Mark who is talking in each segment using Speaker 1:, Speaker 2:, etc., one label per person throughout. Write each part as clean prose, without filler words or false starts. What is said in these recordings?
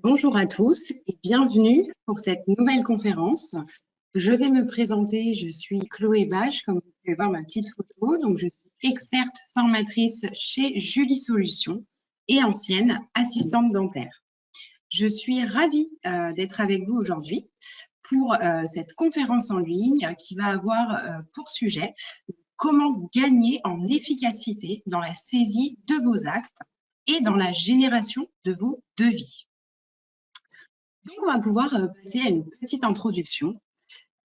Speaker 1: Bonjour à tous et bienvenue pour cette nouvelle conférence. Je vais me présenter, je suis Chloé Bache, comme vous pouvez voir ma petite photo. Donc, je suis experte formatrice chez Julie Solutions et ancienne assistante dentaire. Je suis ravie d'être avec vous aujourd'hui pour cette conférence en ligne qui va avoir pour sujet comment gagner en efficacité dans la saisie de vos actes et dans la génération de vos devis. Donc, on va pouvoir passer à une petite introduction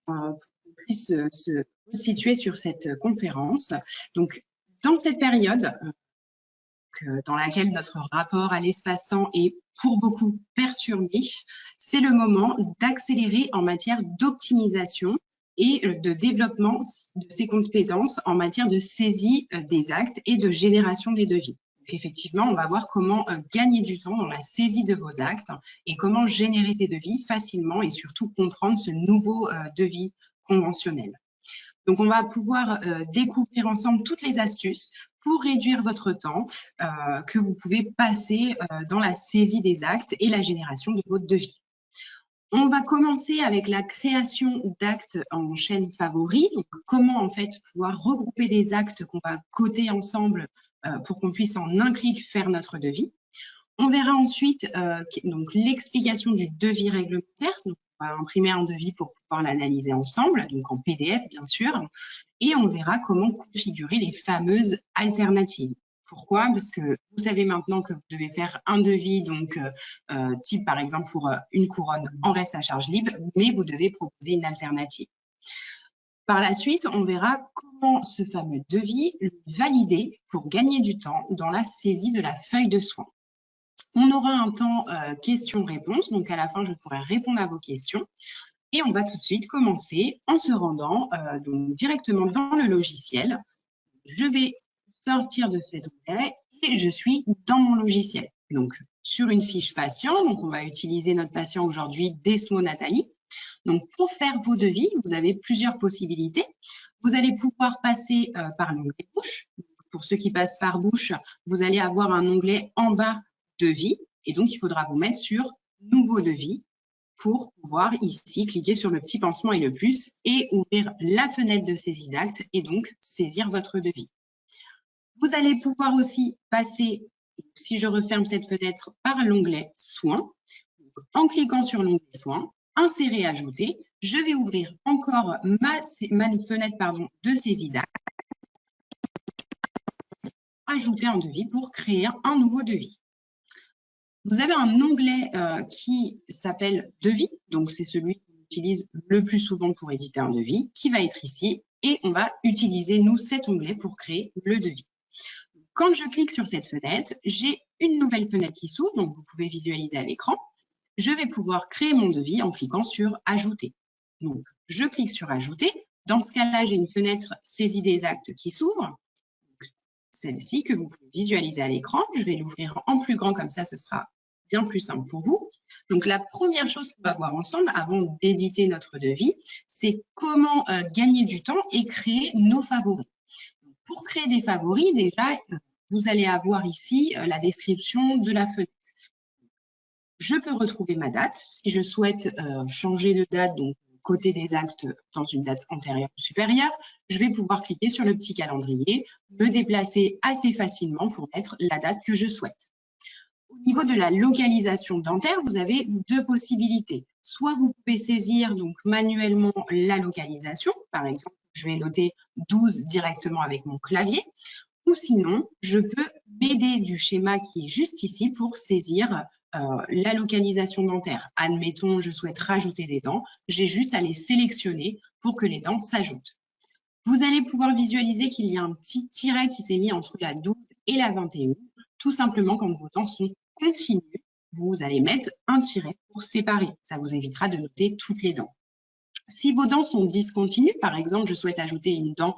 Speaker 1: pour qu'on puisse se situer sur cette conférence. Donc, dans cette période dans laquelle notre rapport à l'espace-temps est pour beaucoup perturbé, c'est le moment d'accélérer en matière d'optimisation et de développement de ses compétences en matière de saisie des actes et de génération des devis. Donc, effectivement, on va voir comment gagner du temps dans la saisie de vos actes et comment générer ces devis facilement et surtout comprendre ce nouveau devis conventionnel. Donc, on va pouvoir découvrir ensemble toutes les astuces pour réduire votre temps que vous pouvez passer dans la saisie des actes et la génération de votre devis. On va commencer avec la création d'actes en chaîne favori. Donc, comment en fait pouvoir regrouper des actes qu'on va coder ensemble pour qu'on puisse en un clic faire notre devis. On verra ensuite donc l'explication du devis réglementaire. Donc, on va imprimer un devis pour pouvoir l'analyser ensemble, donc en PDF bien sûr. Et on verra comment configurer les fameuses alternatives. Pourquoi? Parce que vous savez maintenant que vous devez faire un devis, donc type par exemple pour une couronne en reste à charge libre, mais vous devez proposer une alternative. Par la suite, on verra comment ce fameux devis le valider pour gagner du temps dans la saisie de la feuille de soins. On aura un temps questions-réponses, donc à la fin, je pourrai répondre à vos questions. Et on va tout de suite commencer en se rendant donc directement dans le logiciel. Je vais sortir de cet onglet et je suis dans mon logiciel. Donc, sur une fiche patient, donc on va utiliser notre patient aujourd'hui, Desmo Nathalie. Donc, pour faire vos devis, vous avez plusieurs possibilités. Vous allez pouvoir passer par l'onglet bouche. Pour ceux qui passent par bouche, vous allez avoir un onglet en bas devis et donc il faudra vous mettre sur nouveau devis pour pouvoir ici cliquer sur le petit pansement et le plus et ouvrir la fenêtre de saisie d'acte et donc saisir votre devis. Vous allez pouvoir aussi passer, si je referme cette fenêtre, par l'onglet soins. En cliquant sur l'onglet soins, insérer, ajouter, je vais ouvrir encore ma fenêtre de saisie d'acte, ajouter un devis pour créer un nouveau devis. Vous avez un onglet qui s'appelle devis, donc c'est celui qu'on utilise le plus souvent pour éditer un devis, qui va être ici et on va utiliser nous cet onglet pour créer le devis. Quand je clique sur cette fenêtre, j'ai une nouvelle fenêtre qui s'ouvre, donc vous pouvez visualiser à l'écran. Je vais pouvoir créer mon devis en cliquant sur ajouter. Donc je clique sur ajouter. Dans ce cas-là, j'ai une fenêtre saisie des actes qui s'ouvre. Celle-ci que vous pouvez visualiser à l'écran. Je vais l'ouvrir en plus grand, comme ça, ce sera bien plus simple pour vous. Donc, la première chose qu'on va voir ensemble avant d'éditer notre devis, c'est comment gagner du temps et créer nos favoris. Pour créer des favoris, déjà, vous allez avoir ici la description de la fenêtre. Je peux retrouver ma date. Si je souhaite changer de date, donc côté des actes dans une date antérieure ou supérieure, je vais pouvoir cliquer sur le petit calendrier, me déplacer assez facilement pour mettre la date que je souhaite. Au niveau de la localisation dentaire, vous avez deux possibilités. Soit vous pouvez saisir donc manuellement la localisation, par exemple, je vais noter 12 directement avec mon clavier, ou sinon, je peux m'aider du schéma qui est juste ici pour saisir la localisation dentaire. Admettons, je souhaite rajouter des dents, j'ai juste à les sélectionner pour que les dents s'ajoutent. Vous allez pouvoir visualiser qu'il y a un petit tiret qui s'est mis entre la 12 et la 21. Tout simplement, quand vos dents sont continues, vous allez mettre un tiret pour séparer. Ça vous évitera de noter toutes les dents. Si vos dents sont discontinues, par exemple, je souhaite ajouter une dent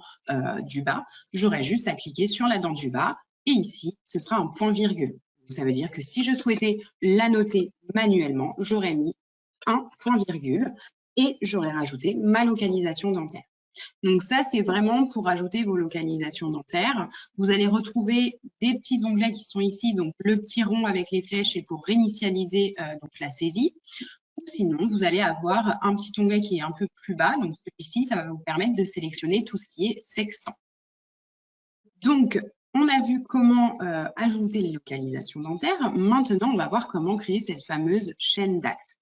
Speaker 1: du bas, j'aurai juste à cliquer sur la dent du bas et ici, ce sera un point-virgule. Ça veut dire que si je souhaitais la noter manuellement, j'aurais mis un point-virgule et j'aurais rajouté ma localisation dentaire. Donc ça, c'est vraiment pour ajouter vos localisations dentaires. Vous allez retrouver des petits onglets qui sont ici, donc le petit rond avec les flèches, c'est pour réinitialiser donc la saisie. Ou sinon, vous allez avoir un petit onglet qui est un peu plus bas. Donc celui-ci, ça va vous permettre de sélectionner tout ce qui est sextant. Donc, on a vu comment ajouter les localisations dentaires. Maintenant, on va voir comment créer cette fameuse chaîne d'actes.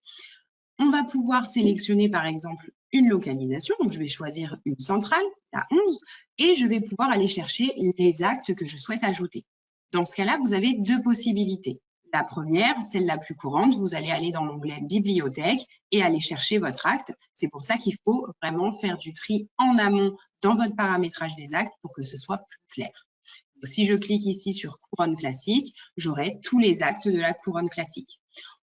Speaker 1: On va pouvoir sélectionner par exemple une localisation. Donc, je vais choisir une centrale, la 11, et je vais pouvoir aller chercher les actes que je souhaite ajouter. Dans ce cas-là, vous avez deux possibilités. La première, celle la plus courante, vous allez aller dans l'onglet Bibliothèque et aller chercher votre acte. C'est pour ça qu'il faut vraiment faire du tri en amont dans votre paramétrage des actes pour que ce soit plus clair. Donc, si je clique ici sur couronne classique, j'aurai tous les actes de la couronne classique.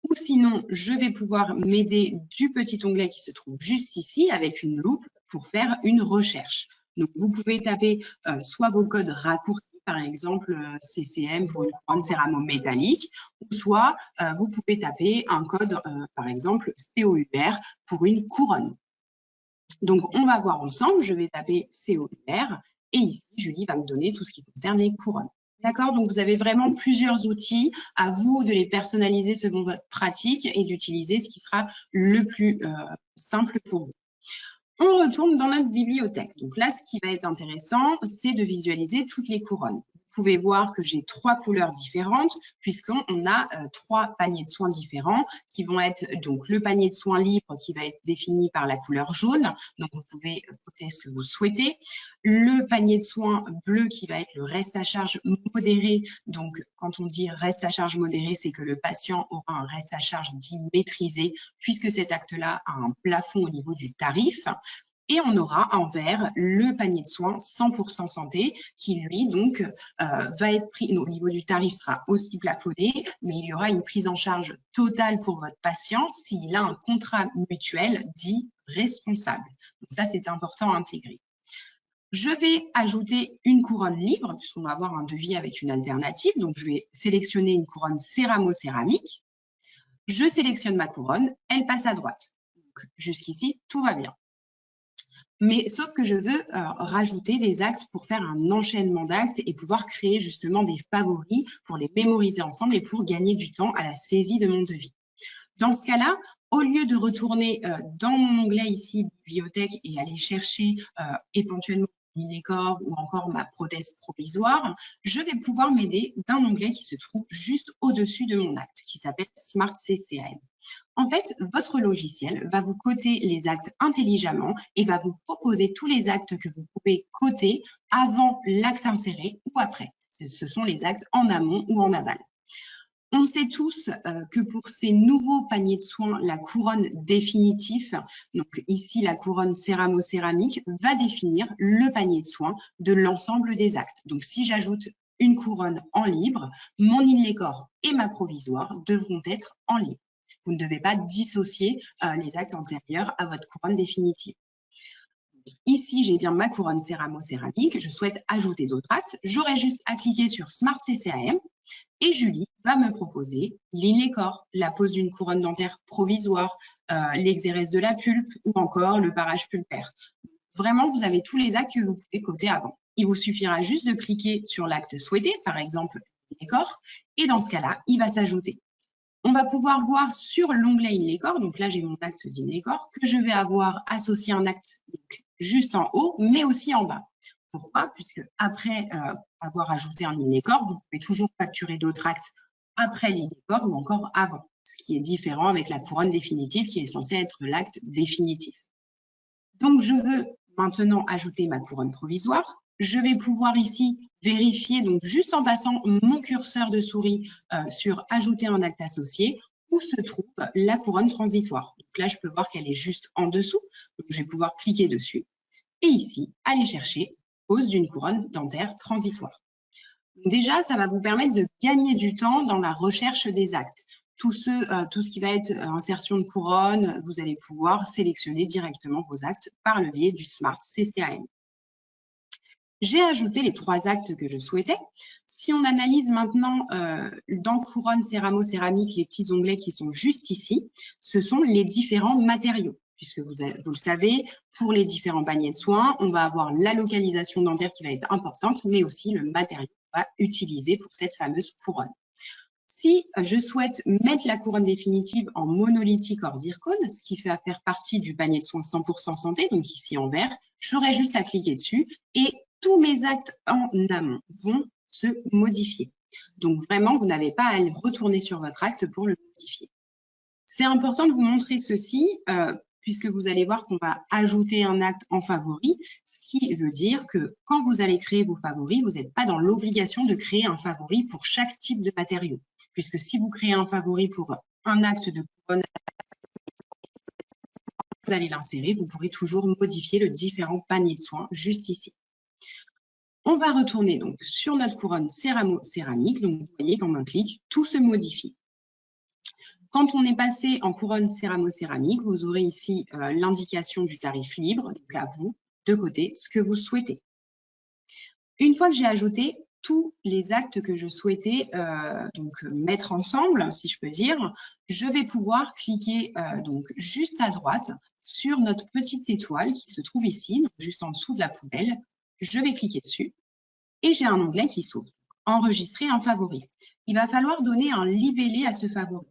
Speaker 1: Ou sinon, je vais pouvoir m'aider du petit onglet qui se trouve juste ici avec une loupe pour faire une recherche. Donc, vous pouvez taper soit vos codes raccourcis, par exemple CCM pour une couronne céramo-métallique, ou soit vous pouvez taper un code, par exemple COUR pour une couronne. Donc, on va voir ensemble, je vais taper COUR et ici, Julie va me donner tout ce qui concerne les couronnes. D'accord? Donc, vous avez vraiment plusieurs outils. À vous de les personnaliser selon votre pratique et d'utiliser ce qui sera le plus simple pour vous. On retourne dans notre bibliothèque. Donc là, ce qui va être intéressant, c'est de visualiser toutes les couronnes. Vous pouvez voir que j'ai 3 couleurs différentes puisqu'on a 3 paniers de soins différents qui vont être donc le panier de soins libre qui va être défini par la couleur jaune. Donc, vous pouvez coter ce que vous souhaitez. Le panier de soins bleu qui va être le reste à charge modéré. Donc, quand on dit reste à charge modéré, c'est que le patient aura un reste à charge dit maîtrisé puisque cet acte-là a un plafond au niveau du tarif. Et on aura en vert le panier de soins 100% santé qui, lui, donc, va être pris, au niveau du tarif, sera aussi plafonné, mais il y aura une prise en charge totale pour votre patient s'il a un contrat mutuel dit responsable. Donc ça, c'est important à intégrer. Je vais ajouter une couronne libre, puisqu'on va avoir un devis avec une alternative. Donc, je vais sélectionner une couronne céramo-céramique. Je sélectionne ma couronne, elle passe à droite. Jusqu'ici, tout va bien. Mais sauf que je veux rajouter des actes pour faire un enchaînement d'actes et pouvoir créer justement des favoris pour les mémoriser ensemble et pour gagner du temps à la saisie de mon devis. Dans ce cas-là, au lieu de retourner dans mon onglet ici, bibliothèque, et aller chercher éventuellement l'INECOR ou encore ma prothèse provisoire, je vais pouvoir m'aider d'un onglet qui se trouve juste au-dessus de mon acte, qui s'appelle Smart CCAM. En fait, votre logiciel va vous coter les actes intelligemment et va vous proposer tous les actes que vous pouvez coter avant l'acte inséré ou après. Ce sont les actes en amont ou en aval. On sait tous que pour ces nouveaux paniers de soins, la couronne définitive, donc ici la couronne céramo-céramique, va définir le panier de soins de l'ensemble des actes. Donc si j'ajoute une couronne en libre, mon INLECOR et ma provisoire devront être en libre. Vous ne devez pas dissocier les actes antérieurs à votre couronne définitive. Ici, j'ai bien ma couronne céramo-céramique. Je souhaite ajouter d'autres actes. J'aurai juste à cliquer sur Smart CCAM et Julie va me proposer l'INLECOR, la pose d'une couronne dentaire provisoire, l'exérèse de la pulpe ou encore le parage pulpaire. Vraiment, vous avez tous les actes que vous pouvez coter avant. Il vous suffira juste de cliquer sur l'acte souhaité, par exemple l'INLECOR, et dans ce cas-là, il va s'ajouter. On va pouvoir voir sur l'onglet INLECOR, donc là j'ai mon acte d'INLECOR, que je vais avoir associé un acte donc, juste en haut, mais aussi en bas. Pourquoi? Puisque après avoir ajouté un INLECOR, vous pouvez toujours facturer d'autres actes après l'INLECOR ou encore avant, ce qui est différent avec la couronne définitive qui est censée être l'acte définitif. Donc je veux maintenant ajouter ma couronne provisoire. Je vais pouvoir ici vérifier, donc juste en passant mon curseur de souris sur ajouter un acte associé, où se trouve la couronne transitoire. Donc là, je peux voir qu'elle est juste en dessous. Donc je vais pouvoir cliquer dessus. Et ici, aller chercher pose d'une couronne dentaire transitoire. Donc déjà, ça va vous permettre de gagner du temps dans la recherche des actes. Tout ce qui va être insertion de couronne, vous allez pouvoir sélectionner directement vos actes par le biais du Smart CCAM. J'ai ajouté les 3 actes que je souhaitais. Si on analyse maintenant dans couronne céramo-céramique, les petits onglets qui sont juste ici, ce sont les différents matériaux. puisque vous le savez, pour les différents paniers de soins, on va avoir la localisation dentaire qui va être importante, mais aussi le matériau qu'on va utiliser pour cette fameuse couronne. Si je souhaite mettre la couronne définitive en monolithique hors zircone, ce qui fait faire partie du panier de soins 100% santé, donc ici en vert, j'aurai juste à cliquer dessus et tous mes actes en amont vont se modifier. Donc vraiment, vous n'avez pas à retourner sur votre acte pour le modifier. C'est important de vous montrer ceci, puisque vous allez voir qu'on va ajouter un acte en favori, ce qui veut dire que quand vous allez créer vos favoris, vous n'êtes pas dans l'obligation de créer un favori pour chaque type de matériau. Puisque si vous créez un favori pour un acte de couronne, vous allez l'insérer, vous pourrez toujours modifier le différent panier de soins juste ici. On va retourner donc sur notre couronne céramo-céramique. Donc, vous voyez qu'en un clic, tout se modifie. Quand on est passé en couronne céramo-céramique, vous aurez ici l'indication du tarif libre, donc à vous de coter ce que vous souhaitez. Une fois que j'ai ajouté tous les actes que je souhaitais mettre ensemble, si je peux dire, je vais pouvoir cliquer donc juste à droite sur notre petite étoile qui se trouve ici, donc juste en dessous de la poubelle. Je vais cliquer dessus et j'ai un onglet qui s'ouvre. Enregistrer un favori. Il va falloir donner un libellé à ce favori.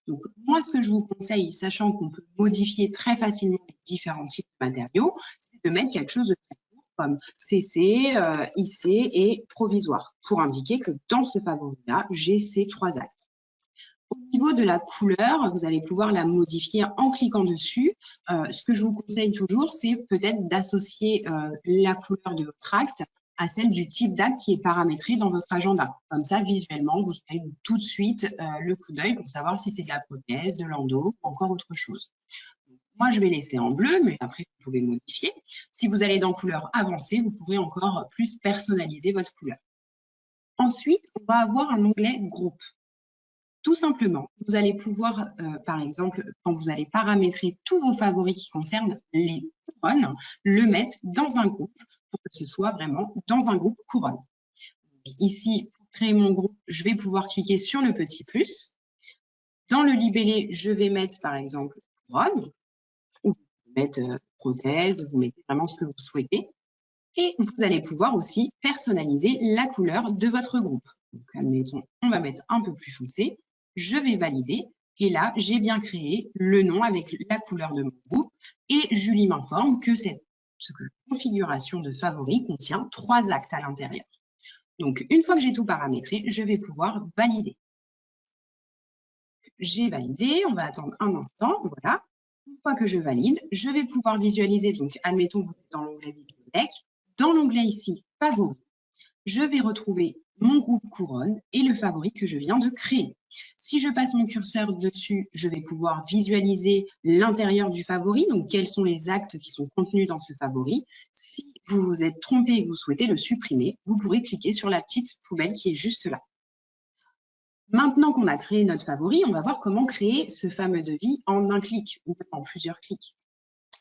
Speaker 1: Donc, moi, ce que je vous conseille, sachant qu'on peut modifier très facilement les différents types de matériaux, c'est de mettre quelque chose de très court comme CC, IC et provisoire pour indiquer que dans ce favori-là, j'ai ces 3 actes. Au niveau de la couleur, vous allez pouvoir la modifier en cliquant dessus. Ce que je vous conseille toujours, c'est peut-être d'associer la couleur de votre acte à celle du type d'acte qui est paramétré dans votre agenda. Comme ça, visuellement, vous aurez tout de suite le coup d'œil pour savoir si c'est de la prothèse, de l'endo ou encore autre chose. Moi, je vais laisser en bleu, mais après, vous pouvez modifier. Si vous allez dans couleur avancée, vous pourrez encore plus personnaliser votre couleur. Ensuite, on va avoir un onglet groupe. Tout simplement, vous allez pouvoir, par exemple, quand vous allez paramétrer tous vos favoris qui concernent les couronnes, le mettre dans un groupe pour que ce soit vraiment dans un groupe couronne. Donc, ici, pour créer mon groupe, je vais pouvoir cliquer sur le petit plus. Dans le libellé, je vais mettre, par exemple, couronne, ou vous pouvez mettre prothèse, vous mettez vraiment ce que vous souhaitez. Et vous allez pouvoir aussi personnaliser la couleur de votre groupe. Donc, admettons, on va mettre un peu plus foncé. Je vais valider et là, j'ai bien créé le nom avec la couleur de mon groupe et Julie m'informe que cette configuration de favori contient 3 actes à l'intérieur. Donc, une fois que j'ai tout paramétré, je vais pouvoir valider. J'ai validé, on va attendre un instant, voilà. Une fois que je valide, je vais pouvoir visualiser, donc admettons que vous êtes dans l'onglet bibliothèque, dans l'onglet ici, favori, je vais retrouver mon groupe couronne et le favori que je viens de créer. Si je passe mon curseur dessus, je vais pouvoir visualiser l'intérieur du favori, donc quels sont les actes qui sont contenus dans ce favori. Si vous vous êtes trompé et que vous souhaitez le supprimer, vous pourrez cliquer sur la petite poubelle qui est juste là. Maintenant qu'on a créé notre favori, on va voir comment créer ce fameux devis en un clic ou en plusieurs clics.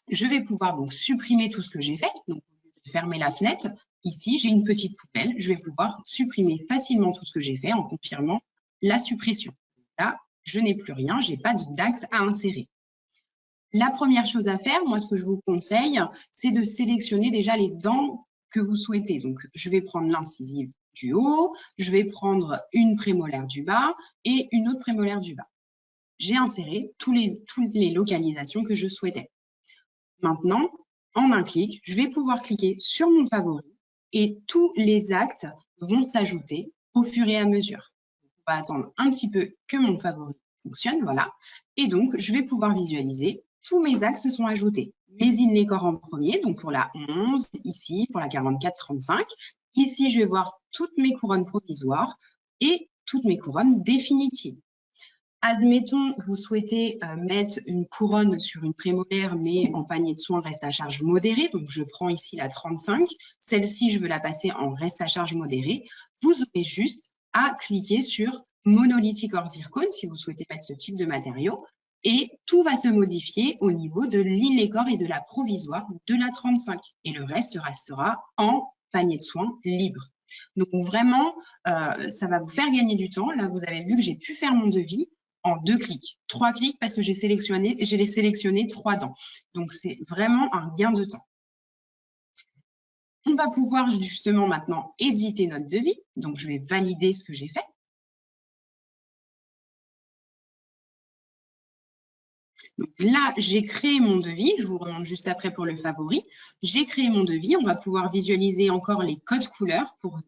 Speaker 1: Je vais pouvoir donc supprimer tout ce que j'ai fait. Donc, au lieu de fermer la fenêtre, ici, j'ai une petite poubelle. Je vais pouvoir supprimer facilement tout ce que j'ai fait en confirmant la suppression. Là, je n'ai plus rien, je n'ai pas d'acte à insérer. La première chose à faire, moi, ce que je vous conseille, c'est de sélectionner déjà les dents que vous souhaitez. Donc, je vais prendre l'incisive du haut, je vais prendre une prémolaire du bas et une autre prémolaire du bas. J'ai inséré toutes les localisations que je souhaitais. Maintenant, en un clic, je vais pouvoir cliquer sur mon favori et tous les actes vont s'ajouter au fur et à mesure. On va attendre un petit peu que mon favori fonctionne, voilà. Et donc, je vais pouvoir visualiser, tous mes actes se sont ajoutés. Mes in-les-corps en premier, donc pour la 11, ici, pour la 44-35. Ici, je vais voir toutes mes couronnes provisoires et toutes mes couronnes définitives. Admettons, vous souhaitez mettre une couronne sur une prémolaire, mais en panier de soins reste à charge modéré. Donc, je prends ici la 35. Celle-ci, je veux la passer en reste à charge modéré. Vous aurez juste à cliquer sur monolithique hors zircone si vous souhaitez mettre ce type de matériau. Et tout va se modifier au niveau de l'in-les-corps et de la provisoire de la 35. Et le reste restera en panier de soins libre. Donc, vraiment, ça va vous faire gagner du temps. Là, vous avez vu que j'ai pu faire mon devis. en 2 clics. 3 clics parce que j'ai sélectionné 3 dents. Donc, c'est vraiment un gain de temps. On va pouvoir justement maintenant éditer notre devis. Donc, je vais valider ce que j'ai fait. Donc là, j'ai créé mon devis. Je vous remonte juste après pour le favori. J'ai créé mon devis. On va pouvoir visualiser encore les codes couleurs pour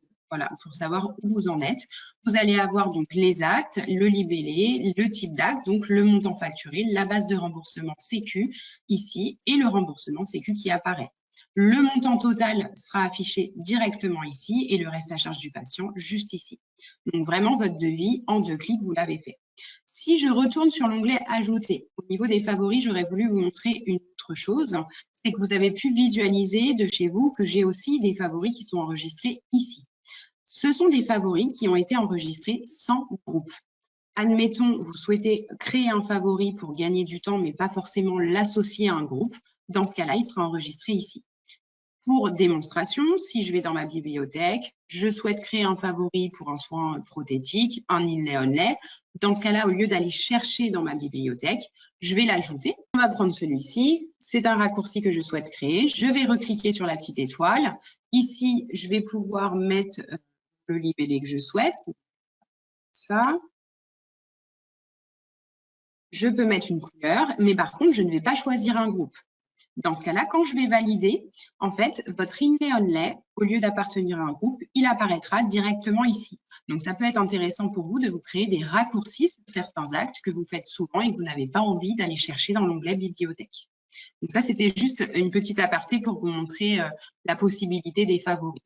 Speaker 1: savoir où vous en êtes. Vous allez avoir donc les actes, le libellé, le type d'acte, donc le montant facturé, la base de remboursement Sécu ici et le remboursement Sécu qui apparaît. Le montant total sera affiché directement ici et le reste à charge du patient juste ici. Donc vraiment, votre devis, en 2 clics, vous l'avez fait. Si je retourne sur l'onglet « Ajouter », au niveau des favoris, j'aurais voulu vous montrer une autre chose, c'est que vous avez pu visualiser de chez vous que j'ai aussi des favoris qui sont enregistrés ici. Ce sont des favoris qui ont été enregistrés sans groupe. Admettons, vous souhaitez créer un favori pour gagner du temps, mais pas forcément l'associer à un groupe. Dans ce cas-là, il sera enregistré ici. Pour démonstration, si je vais dans ma bibliothèque, je souhaite créer un favori pour un soin prothétique, un inlay-onlay. Dans ce cas-là, au lieu d'aller chercher dans ma bibliothèque, je vais l'ajouter. On va prendre celui-ci. C'est un raccourci que je souhaite créer. Je vais recliquer sur la petite étoile. Ici, je vais pouvoir mettre le libellé que je souhaite. Ça. Je peux mettre une couleur, mais par contre, je ne vais pas choisir un groupe. Dans ce cas-là, quand je vais valider, en fait, votre inlay-onlay, au lieu d'appartenir à un groupe, il apparaîtra directement ici. Donc, ça peut être intéressant pour vous de vous créer des raccourcis sur certains actes que vous faites souvent et que vous n'avez pas envie d'aller chercher dans l'onglet bibliothèque. Donc, ça, c'était juste une petite aparté pour vous montrer la possibilité des favoris.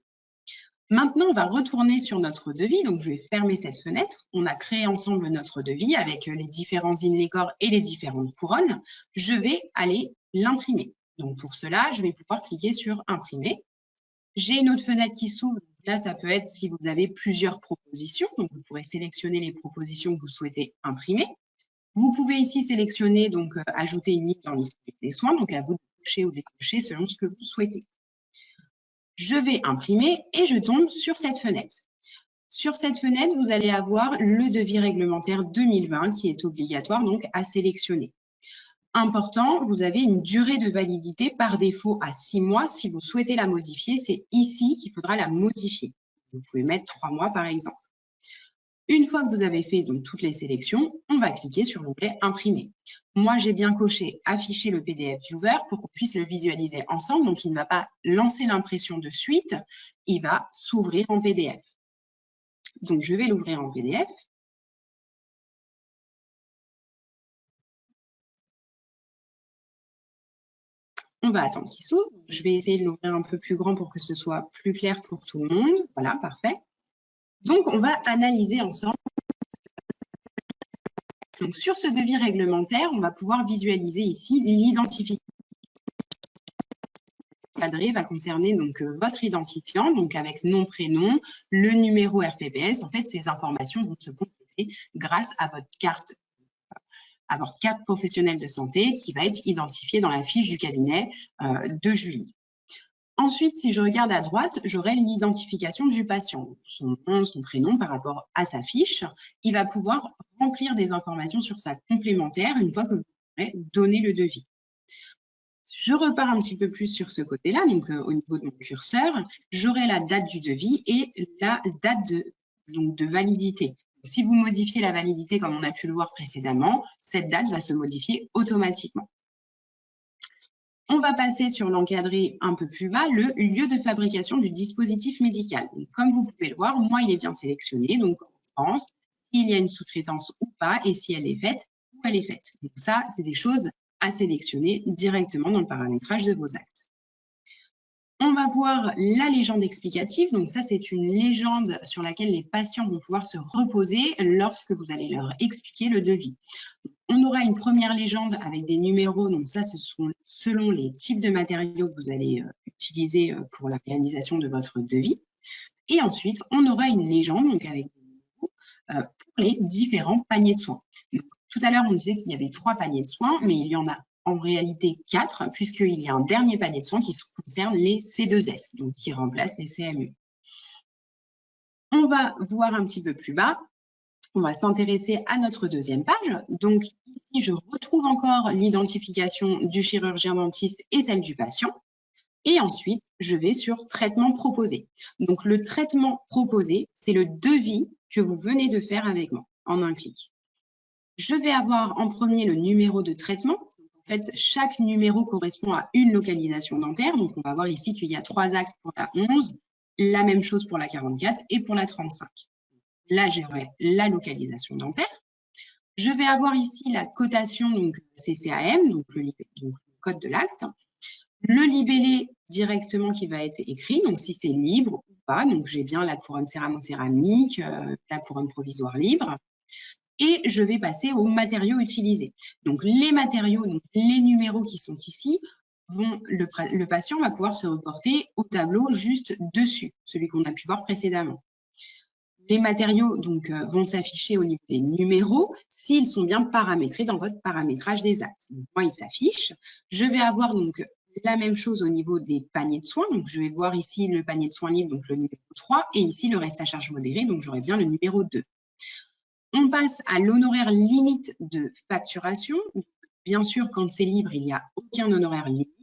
Speaker 1: Maintenant, on va retourner sur notre devis. Donc, je vais fermer cette fenêtre. On a créé ensemble notre devis avec les différents inlay corps et les différentes couronnes. Je vais aller l'imprimer. Donc, pour cela, je vais pouvoir cliquer sur « Imprimer ». J'ai une autre fenêtre qui s'ouvre. Là, ça peut être si vous avez plusieurs propositions. Donc, vous pourrez sélectionner les propositions que vous souhaitez imprimer. Vous pouvez ici sélectionner, donc, ajouter une ligne dans l'historique des soins. Donc, à vous de cocher ou décocher selon ce que vous souhaitez. Je vais imprimer et je tombe sur cette fenêtre. Sur cette fenêtre, vous allez avoir le devis réglementaire 2020 qui est obligatoire donc à sélectionner. Important, vous avez une durée de validité par défaut à 6 mois. Si vous souhaitez la modifier, c'est ici qu'il faudra la modifier. Vous pouvez mettre 3 mois par exemple. Une fois que vous avez fait donc toutes les sélections, on va cliquer sur l'onglet « Imprimer ». Moi, j'ai bien coché « Afficher le PDF Viewer » pour qu'on puisse le visualiser ensemble. Donc, il ne va pas lancer l'impression de suite, il va s'ouvrir en PDF. Donc, je vais l'ouvrir en PDF. On va attendre qu'il s'ouvre. Je vais essayer de l'ouvrir un peu plus grand pour que ce soit plus clair pour tout le monde. Voilà, parfait. Donc, on va analyser ensemble. Donc, sur ce devis réglementaire, on va pouvoir visualiser ici l'identification. Cadré va concerner donc votre identifiant, donc avec nom, prénom, le numéro RPPS. En fait, ces informations vont se compléter grâce à votre carte professionnelle de santé qui va être identifiée dans la fiche du cabinet de Julie. Ensuite, si je regarde à droite, j'aurai l'identification du patient, son nom, son prénom par rapport à sa fiche. Il va pouvoir remplir des informations sur sa complémentaire une fois que vous aurez donné le devis. Je repars un petit peu plus sur ce côté-là, donc au niveau de mon curseur, j'aurai la date du devis et la date de validité. Si vous modifiez la validité comme on a pu le voir précédemment, cette date va se modifier automatiquement. On va passer sur l'encadré un peu plus bas, le lieu de fabrication du dispositif médical. Donc, comme vous pouvez le voir, moi, il est bien sélectionné, donc en France, s'il y a une sous-traitance ou pas, et si elle est faite, où elle est faite. Donc ça, c'est des choses à sélectionner directement dans le paramétrage de vos actes. On va voir la légende explicative. Donc ça, c'est une légende sur laquelle les patients vont pouvoir se reposer lorsque vous allez leur expliquer le devis. On aura une première légende avec des numéros. Donc ça, ce sont selon les types de matériaux que vous allez utiliser pour la réalisation de votre devis. Et ensuite, on aura une légende donc avec des numéros pour les différents paniers de soins. Donc, tout à l'heure, on disait qu'il y avait 3 paniers de soins, mais il y en a en réalité 4, puisqu'il y a un dernier panier de soins qui concerne les C2S, donc qui remplace les CMU. On va voir un petit peu plus bas. on va s'intéresser à notre deuxième page. Donc ici, je retrouve encore l'identification du chirurgien dentiste et celle du patient. Et ensuite, je vais sur traitement proposé. Donc le traitement proposé, c'est le devis que vous venez de faire avec moi en un clic. Je vais avoir en premier le numéro de traitement. En fait, chaque numéro correspond à une localisation dentaire. Donc on va voir ici qu'il y a 3 actes pour la 11, la même chose pour la 44 et pour la 35. Là, j'aurai la localisation dentaire. Je vais avoir ici la cotation, donc CCAM, donc le code de l'acte. Le libellé directement qui va être écrit, donc si c'est libre ou pas. Donc j'ai bien la couronne céramo-céramique, la couronne provisoire libre. Et je vais passer aux matériaux utilisés. Donc les matériaux, donc les numéros qui sont ici, le patient va pouvoir se reporter au tableau juste dessus, celui qu'on a pu voir précédemment. Les matériaux donc, vont s'afficher au niveau des numéros s'ils sont bien paramétrés dans votre paramétrage des actes. Donc, moi, ils s'affichent. Je vais avoir donc la même chose au niveau des paniers de soins. Donc, je vais voir ici le panier de soins libre, donc le numéro 3, et ici le reste à charge modéré, donc j'aurai bien le numéro 2. On passe à l'honoraire limite de facturation. Bien sûr, quand c'est libre, il n'y a aucun honoraire limite.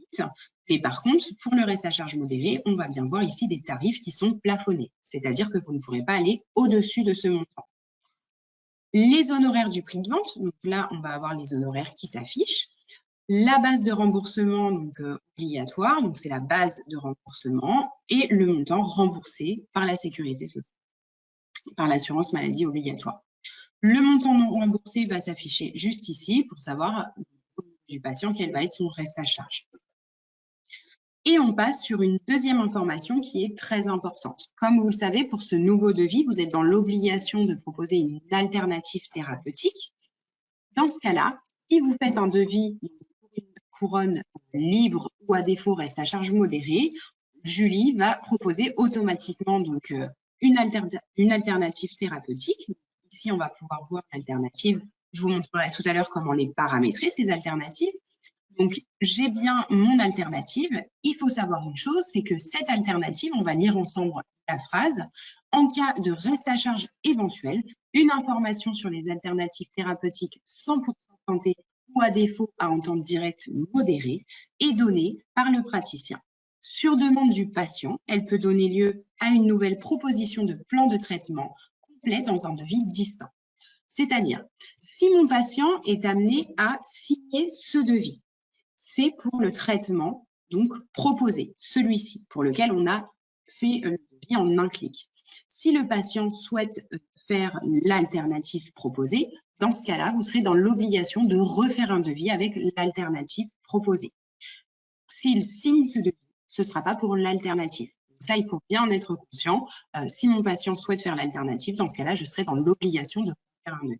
Speaker 1: Mais par contre, pour le reste à charge modéré, on va bien voir ici des tarifs qui sont plafonnés. C'est-à-dire que vous ne pourrez pas aller au-dessus de ce montant. Les honoraires du prix de vente, donc là, on va avoir les honoraires qui s'affichent. La base de remboursement donc, obligatoire, donc c'est la base de remboursement, et le montant remboursé par la sécurité sociale, par l'assurance maladie obligatoire. Le montant non remboursé va s'afficher juste ici pour savoir du patient quel va être son reste à charge. Et on passe sur une deuxième information qui est très importante. Comme vous le savez, pour ce nouveau devis, vous êtes dans l'obligation de proposer une alternative thérapeutique. Dans ce cas-là, si vous faites un devis pour une couronne libre ou à défaut reste à charge modérée, Julie va proposer automatiquement donc, une alternative thérapeutique. Ici, on va pouvoir voir l'alternative. Je vous montrerai tout à l'heure comment les paramétrer, ces alternatives. Donc, j'ai bien mon alternative. Il faut savoir une chose, c'est que cette alternative, on va lire ensemble la phrase. En cas de reste à charge éventuel, une information sur les alternatives thérapeutiques 100% santé ou à défaut à entente directe modérée est donnée par le praticien. Sur demande du patient, elle peut donner lieu à une nouvelle proposition de plan de traitement complet dans un devis distinct. C'est-à-dire, si mon patient est amené à signer ce devis, c'est pour le traitement donc proposé, celui-ci, pour lequel on a fait le devis en un clic. Si le patient souhaite faire l'alternative proposée, dans ce cas-là, vous serez dans l'obligation de refaire un devis avec l'alternative proposée. S'il signe ce devis, ce ne sera pas pour l'alternative. Ça, il faut bien en être conscient. Si mon patient souhaite faire l'alternative, dans ce cas-là, je serai dans l'obligation de refaire un devis.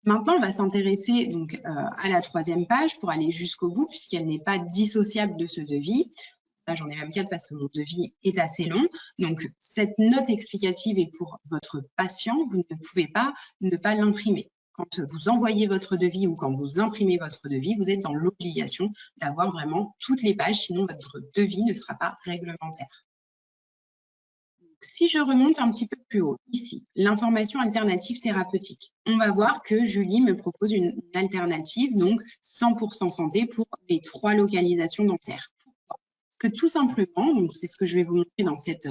Speaker 1: Maintenant, on va s'intéresser donc à la troisième page pour aller jusqu'au bout, puisqu'elle n'est pas dissociable de ce devis. Là, j'en ai même 4 parce que mon devis est assez long. Donc, cette note explicative est pour votre patient. Vous ne pouvez pas ne pas l'imprimer. Quand vous envoyez votre devis ou quand vous imprimez votre devis, vous êtes dans l'obligation d'avoir vraiment toutes les pages, sinon votre devis ne sera pas réglementaire. Si je remonte un petit peu plus haut, ici, l'information alternative thérapeutique, on va voir que Julie me propose une alternative, donc 100% santé pour les 3 localisations dentaires. Pourquoi? Parce que tout simplement, donc c'est ce que je vais vous montrer dans cette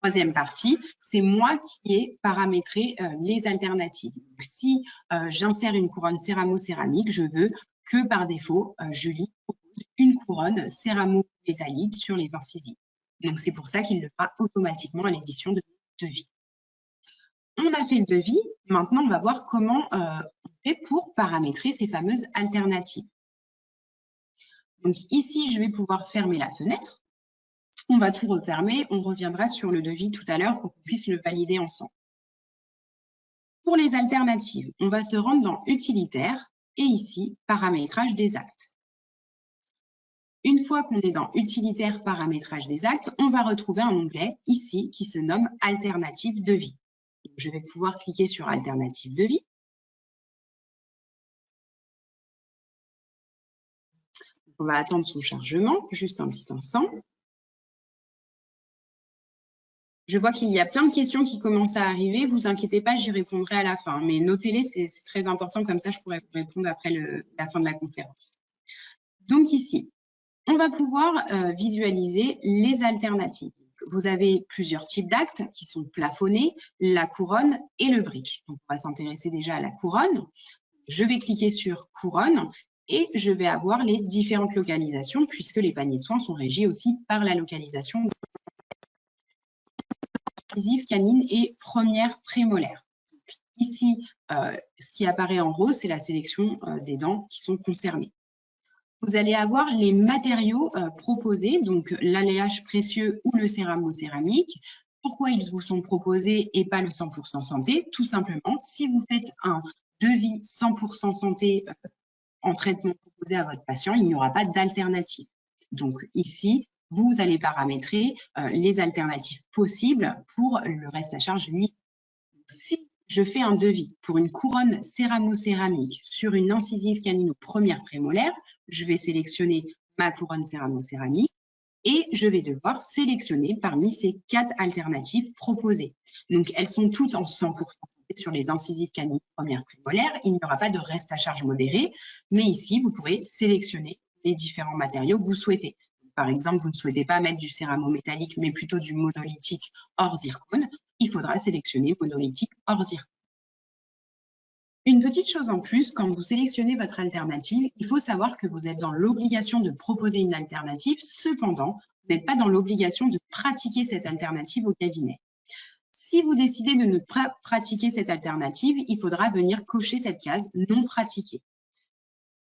Speaker 1: troisième partie, c'est moi qui ai paramétré les alternatives. Donc, si j'insère une couronne céramo-céramique, je veux que par défaut, Julie propose une couronne céramo-métallique sur les incisives. Donc, c'est pour ça qu'il le fera automatiquement à l'édition de devis. On a fait le devis. Maintenant, on va voir comment on fait pour paramétrer ces fameuses alternatives. Donc, ici, je vais pouvoir fermer la fenêtre. On va tout refermer. On reviendra sur le devis tout à l'heure pour qu'on puisse le valider ensemble. Pour les alternatives, on va se rendre dans Utilitaire et ici, Paramétrage des actes. Une fois qu'on est dans Utilitaire, Paramétrage des actes, on va retrouver un onglet ici qui se nomme Alternative devis. Donc, je vais pouvoir cliquer sur Alternative devis. On va attendre son chargement, juste un petit instant. Je vois qu'il y a plein de questions qui commencent à arriver. Vous inquiétez pas, j'y répondrai à la fin. Mais notez-les, c'est très important. Comme ça, je pourrai vous répondre après la fin de la conférence. Donc ici, on va pouvoir visualiser les alternatives. Vous avez plusieurs types d'actes qui sont plafonnés, la couronne et le bridge. Donc, on va s'intéresser déjà à la couronne. Je vais cliquer sur couronne et je vais avoir les différentes localisations puisque les paniers de soins sont régis aussi par la localisation incisive, canine et première prémolaire. Ici, ce qui apparaît en rose, c'est la sélection des dents qui sont concernées. Vous allez avoir les matériaux proposés, donc l'alliage précieux ou le céramo-céramique. Pourquoi ils vous sont proposés et pas le 100% santé? Tout simplement, si vous faites un devis 100% santé en traitement proposé à votre patient, il n'y aura pas d'alternative. Donc ici, vous allez paramétrer les alternatives possibles pour le reste à charge libre. Si je fais un devis pour une couronne céramo-céramique sur une incisive canine ou première prémolaire, je vais sélectionner ma couronne céramo-céramique et je vais devoir sélectionner parmi ces 4 alternatives proposées. Donc, elles sont toutes en 100% sur les incisives canines première prémolaire. Il n'y aura pas de reste à charge modéré, mais ici, vous pourrez sélectionner les différents matériaux que vous souhaitez. Par exemple, vous ne souhaitez pas mettre du céramo métallique, mais plutôt du monolithique hors zircone. Il faudra sélectionner monolithique hors zircone. Une petite chose en plus, quand vous sélectionnez votre alternative, il faut savoir que vous êtes dans l'obligation de proposer une alternative. Cependant, vous n'êtes pas dans l'obligation de pratiquer cette alternative au cabinet. Si vous décidez de ne pas pratiquer cette alternative, il faudra venir cocher cette case « Non pratiquée ».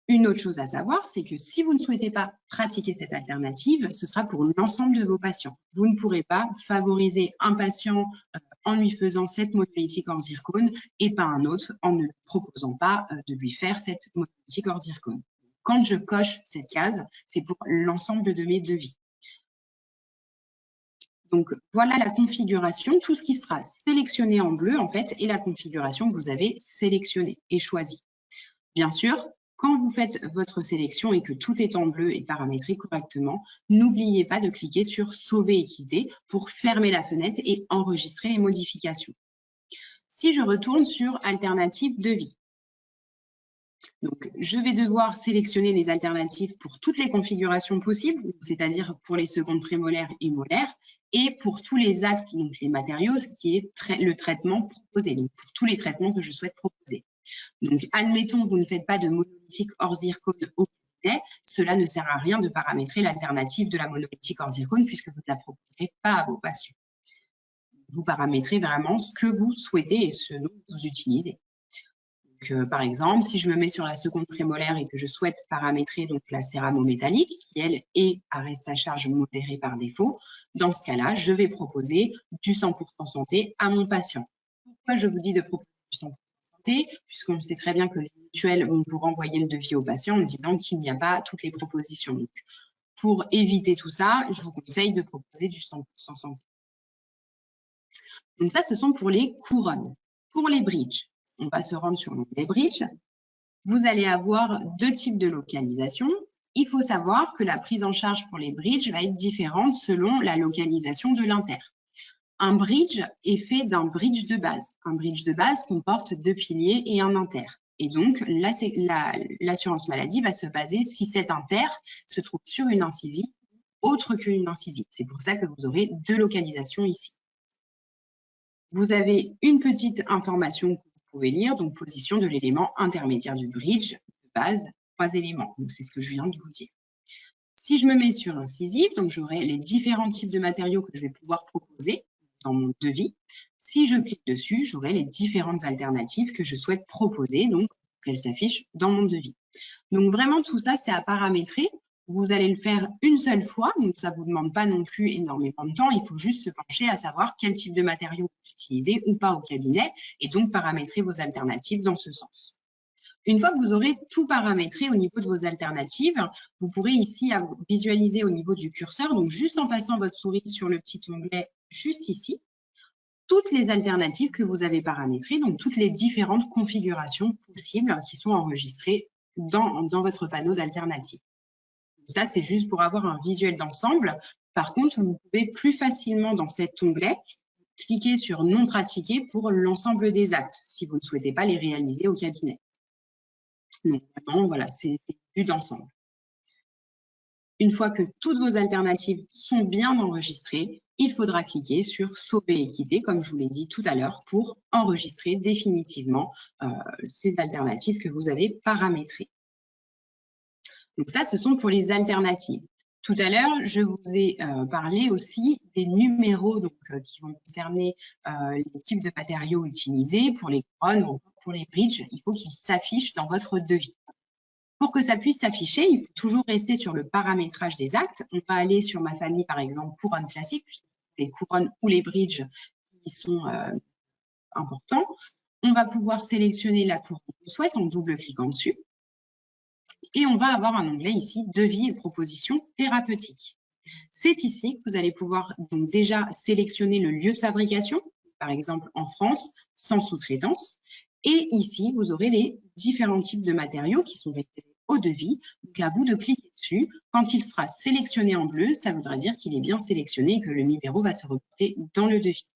Speaker 1: Une autre chose à savoir, c'est que si vous ne souhaitez pas pratiquer cette alternative, ce sera pour l'ensemble de vos patients. Vous ne pourrez pas favoriser un patient en lui faisant cette monolithique hors zircone et pas un autre en ne proposant pas de lui faire cette monolithique hors zircone. Quand je coche cette case, c'est pour l'ensemble de mes devis. Donc, voilà la configuration. Tout ce qui sera sélectionné en bleu, en fait, est la configuration que vous avez sélectionnée et choisie. Bien sûr, quand vous faites votre sélection et que tout est en bleu et paramétré correctement, n'oubliez pas de cliquer sur « Sauver et quitter » pour fermer la fenêtre et enregistrer les modifications. Si je retourne sur « Alternative devis », donc, je vais devoir sélectionner les alternatives pour toutes les configurations possibles, c'est-à-dire pour les secondes prémolaires et molaires, et pour tous les actes, donc les matériaux, ce qui est le traitement proposé, donc pour tous les traitements que je souhaite proposer. Donc, admettons que vous ne faites pas de monolithique hors zircone au cabinet, cela ne sert à rien de paramétrer l'alternative de la monolithique hors zircone puisque vous ne la proposerez pas à vos patients. Vous paramétrez vraiment ce que vous souhaitez et ce dont vous utilisez. Donc, par exemple, si je me mets sur la seconde prémolaire et que je souhaite paramétrer donc la céramo-métallique, qui elle est à reste à charge modéré par défaut, dans ce cas-là, je vais proposer du 100% santé à mon patient. Pourquoi je vous dis de proposer du 100% santé? Puisqu'on sait très bien que les mutuelles vont vous renvoyer le devis au patient en disant qu'il n'y a pas toutes les propositions. Donc, pour éviter tout ça, je vous conseille de proposer du 100% santé. Donc ça, ce sont pour les couronnes. Pour les bridges, on va se rendre sur l'onglet bridge. Vous allez avoir 2 types de localisation. Il faut savoir que la prise en charge pour les bridges va être différente selon la localisation de l'inter. Un bridge est fait d'un bridge de base. Un bridge de base comporte 2 piliers et un inter. Et donc, l'assurance maladie va se baser si cet inter se trouve sur une incisive autre qu'une incisive. C'est pour ça que vous aurez 2 localisations ici. Vous avez une petite information que vous pouvez lire, donc position de l'élément intermédiaire du bridge de base, 3 éléments. Donc, c'est ce que je viens de vous dire. Si je me mets sur incisive, donc j'aurai les différents types de matériaux que je vais pouvoir proposer dans mon devis. Si je clique dessus, j'aurai les différentes alternatives que je souhaite proposer, donc qu'elles s'affichent dans mon devis. Donc, vraiment, tout ça, c'est à paramétrer. Vous allez le faire une seule fois, donc ça ne vous demande pas non plus énormément de temps. Il faut juste se pencher à savoir quel type de matériaux vous utilisez ou pas au cabinet et donc paramétrer vos alternatives dans ce sens. Une fois que vous aurez tout paramétré au niveau de vos alternatives, vous pourrez ici visualiser au niveau du curseur, donc juste en passant votre souris sur le petit onglet juste ici, toutes les alternatives que vous avez paramétrées, donc toutes les différentes configurations possibles qui sont enregistrées dans votre panneau d'alternatives. Ça, c'est juste pour avoir un visuel d'ensemble. Par contre, vous pouvez plus facilement dans cet onglet cliquez sur « Non pratiquer » pour l'ensemble des actes, si vous ne souhaitez pas les réaliser au cabinet. Donc, vraiment, voilà, c'est vue d'ensemble. Une fois que toutes vos alternatives sont bien enregistrées, il faudra cliquer sur « Sauver et quitter », comme je vous l'ai dit tout à l'heure, pour enregistrer définitivement ces alternatives que vous avez paramétrées. Donc ça, ce sont pour les alternatives. Tout à l'heure, je vous ai parlé aussi des numéros donc, qui vont concerner les types de matériaux utilisés pour les couronnes ou pour les bridges. Il faut qu'ils s'affichent dans votre devis. Pour que ça puisse s'afficher, il faut toujours rester sur le paramétrage des actes. On va aller sur ma famille, par exemple, couronne classique, les couronnes ou les bridges qui sont importants. On va pouvoir sélectionner la couronne qu'on souhaite en double cliquant dessus. Et on va avoir un onglet ici, devis et propositions thérapeutiques. C'est ici que vous allez pouvoir donc déjà sélectionner le lieu de fabrication, par exemple en France, sans sous-traitance. Et ici, vous aurez les différents types de matériaux qui sont référés au devis. Donc, à vous de cliquer dessus. Quand il sera sélectionné en bleu, ça voudra dire qu'il est bien sélectionné et que le numéro va se reporter dans le devis.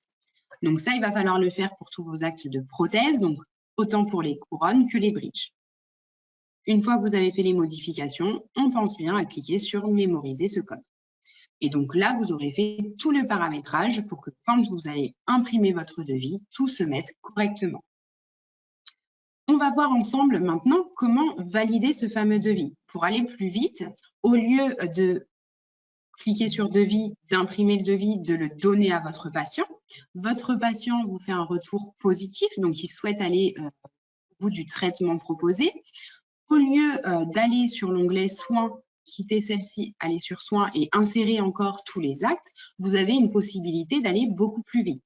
Speaker 1: Donc ça, il va falloir le faire pour tous vos actes de prothèse, donc autant pour les couronnes que les bridges. Une fois que vous avez fait les modifications, on pense bien à cliquer sur « Mémoriser ce code ». Et donc là, vous aurez fait tout le paramétrage pour que quand vous allez imprimer votre devis, tout se mette correctement. On va voir ensemble maintenant comment valider ce fameux devis. Pour aller plus vite, au lieu de cliquer sur « Devis », d'imprimer le devis, de le donner à votre patient vous fait un retour positif, donc il souhaite aller au bout du traitement proposé. Au lieu d'aller sur l'onglet « Soins », quitter celle-ci, aller sur « Soins » et insérer encore tous les actes, vous avez une possibilité d'aller beaucoup plus vite.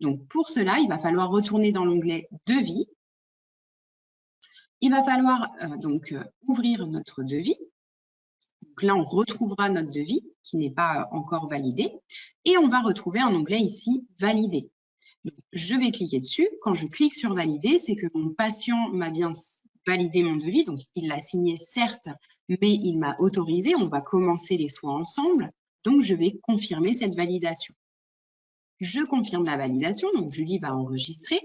Speaker 1: Donc, pour cela, il va falloir retourner dans l'onglet « Devis ». Il va falloir ouvrir notre devis. Donc là, on retrouvera notre devis qui n'est pas encore validé. Et on va retrouver un onglet ici « Valider ». Donc, je vais cliquer dessus. Quand je clique sur « Valider », c'est que mon patient m'a bien validé mon devis. Donc, il l'a signé, certes, mais il m'a autorisé. On va commencer les soins ensemble. Donc, je vais confirmer cette validation. Je confirme la validation. Donc, Julie va enregistrer.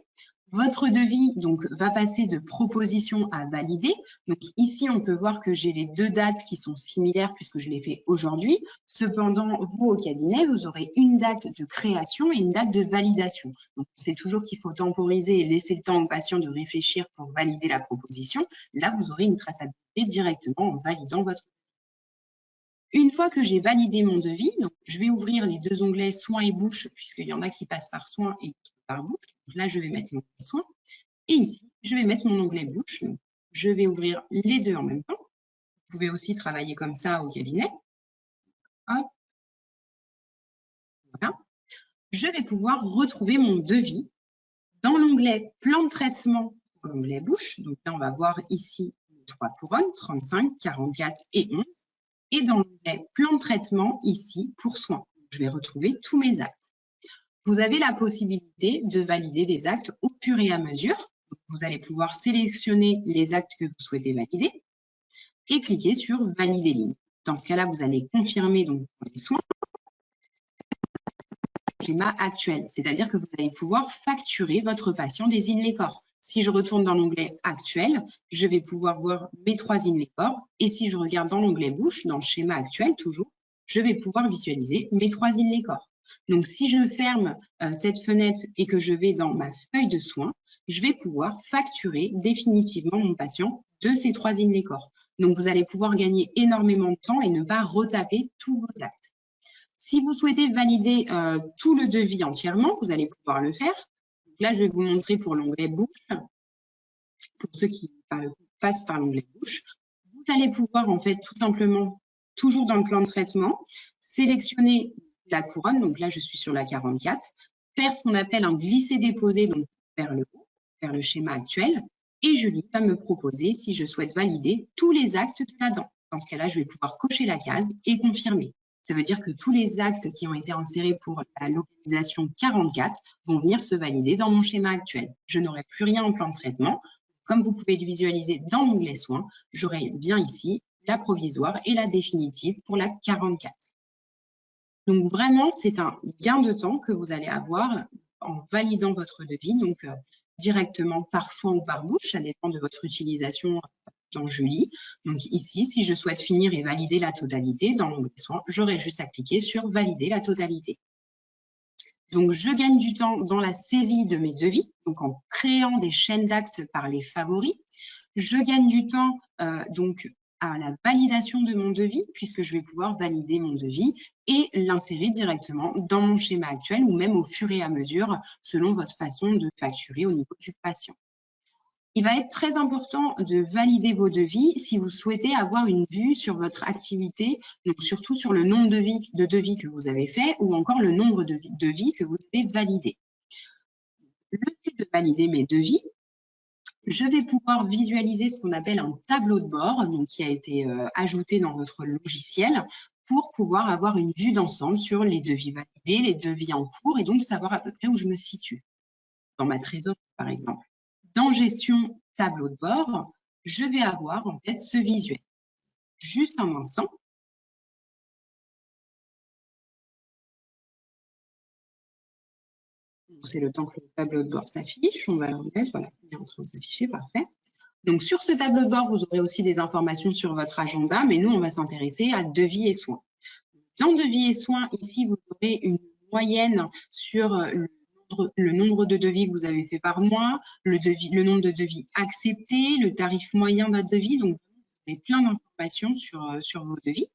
Speaker 1: Votre devis donc, va passer de proposition à valider. Donc ici, on peut voir que j'ai les deux dates qui sont similaires puisque je l'ai fait aujourd'hui. Cependant, vous, au cabinet, vous aurez une date de création et une date de validation. Donc, c'est toujours qu'il faut temporiser et laisser le temps au patient de réfléchir pour valider la proposition. Là, vous aurez une traçabilité directement en validant votre devis. Une fois que j'ai validé mon devis, donc, je vais ouvrir les deux onglets soins et bouche puisqu'il y en a qui passent par soins et par bouche. Donc là, je vais mettre mon soin. Et ici, je vais mettre mon onglet bouche. Donc, je vais ouvrir les deux en même temps. Vous pouvez aussi travailler comme ça au cabinet. Hop. Voilà. Je vais pouvoir retrouver mon devis dans l'onglet plan de traitement, l'onglet bouche. Donc là, on va voir ici les 3 couronnes, 35, 44 et 11. Et dans l'onglet plan de traitement, ici, pour soins. Je vais retrouver tous mes actes. Vous avez la possibilité de valider des actes au fur et à mesure. Vous allez pouvoir sélectionner les actes que vous souhaitez valider et cliquer sur « Valider ligne ». Dans ce cas-là, vous allez confirmer donc les soins le schéma actuel, c'est-à-dire que vous allez pouvoir facturer votre patient des in-les-corps. Si je retourne dans l'onglet « Actuel », je vais pouvoir voir mes 3 in-les-corps et si je regarde dans l'onglet « Bouche », dans le schéma actuel toujours, je vais pouvoir visualiser mes 3 in-les-corps. Donc, si je ferme cette fenêtre et que je vais dans ma feuille de soins, je vais pouvoir facturer définitivement mon patient de ces 3 in-les-corps. Donc, vous allez pouvoir gagner énormément de temps et ne pas retaper tous vos actes. Si vous souhaitez valider tout le devis entièrement, vous allez pouvoir le faire. Donc là, je vais vous montrer pour l'onglet bouche. Pour ceux qui passent par l'onglet bouche, vous allez pouvoir en fait tout simplement, toujours dans le plan de traitement, sélectionner la couronne, donc là je suis sur la 44, faire ce qu'on appelle un glisser-déposer, donc vers le haut, vers le schéma actuel, et Julie va me proposer si je souhaite valider tous les actes de la dent. Dans ce cas-là, je vais pouvoir cocher la case et confirmer. Ça veut dire que tous les actes qui ont été insérés pour la localisation 44 vont venir se valider dans mon schéma actuel. Je n'aurai plus rien en plan de traitement. Comme vous pouvez le visualiser dans l'onglet soins, j'aurai bien ici la provisoire et la définitive pour la 44. Donc, vraiment, c'est un gain de temps que vous allez avoir en validant votre devis, donc directement par soin ou par bouche, ça dépend de votre utilisation dans Julie. Donc ici, si je souhaite finir et valider la totalité dans l'onglet soins, j'aurai juste à cliquer sur valider la totalité. Donc, je gagne du temps dans la saisie de mes devis, donc en créant des chaînes d'actes par les favoris. Je gagne du temps donc à la validation de mon devis, puisque je vais pouvoir valider mon devis et l'insérer directement dans mon schéma actuel ou même au fur et à mesure selon votre façon de facturer au niveau du patient. Il va être très important de valider vos devis si vous souhaitez avoir une vue sur votre activité, donc surtout sur le nombre de devis que vous avez fait ou encore le nombre de devis que vous avez validés. Le fait de valider mes devis, je vais pouvoir visualiser ce qu'on appelle un tableau de bord, donc qui a été ajouté dans notre logiciel pour pouvoir avoir une vue d'ensemble sur les devis validés, les devis en cours et donc savoir à peu près où je me situe dans ma trésorerie, par exemple. Dans gestion tableau de bord, je vais avoir en fait ce visuel. Juste un instant. C'est le temps que le tableau de bord s'affiche. On va le remettre. Voilà, il est en train de s'afficher. Parfait. Donc, sur ce tableau de bord, vous aurez aussi des informations sur votre agenda, mais nous, on va s'intéresser à devis et soins. Dans devis et soins, ici, vous aurez une moyenne sur le nombre de devis que vous avez fait par mois, le nombre de devis acceptés, le tarif moyen d'un devis. Donc, vous avez plein d'informations sur vos devis.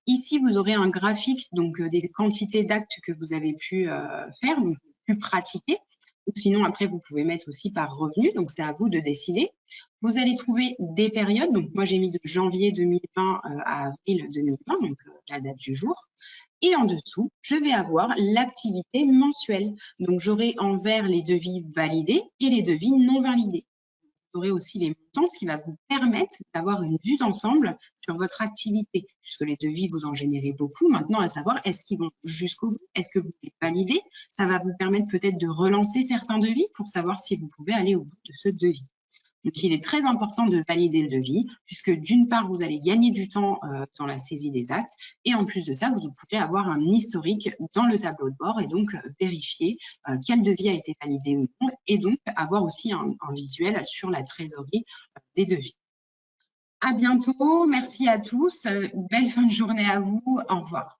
Speaker 1: Ici, vous aurez un graphique donc des quantités d'actes que vous avez pu faire, donc pu pratiquer. Ou sinon, après, vous pouvez mettre aussi par revenu. Donc, c'est à vous de décider. Vous allez trouver des périodes. Donc, moi, j'ai mis de janvier 2020 à avril 2020, donc la date du jour. Et en dessous, je vais avoir l'activité mensuelle. Donc, j'aurai en vert les devis validés et les devis non validés. Vous aurez aussi les montants, ce qui va vous permettre d'avoir une vue d'ensemble sur votre activité, puisque les devis, vous en générez beaucoup. Maintenant, à savoir, est-ce qu'ils vont jusqu'au bout? Est-ce que vous les validez? Ça va vous permettre peut-être de relancer certains devis pour savoir si vous pouvez aller au bout de ce devis. Donc, il est très important de valider le devis, puisque d'une part, vous allez gagner du temps dans la saisie des actes, et en plus de ça, vous pourrez avoir un historique dans le tableau de bord et donc vérifier quel devis a été validé ou non, et donc avoir aussi un visuel sur la trésorerie des devis. À bientôt, merci à tous, belle fin de journée à vous, au revoir.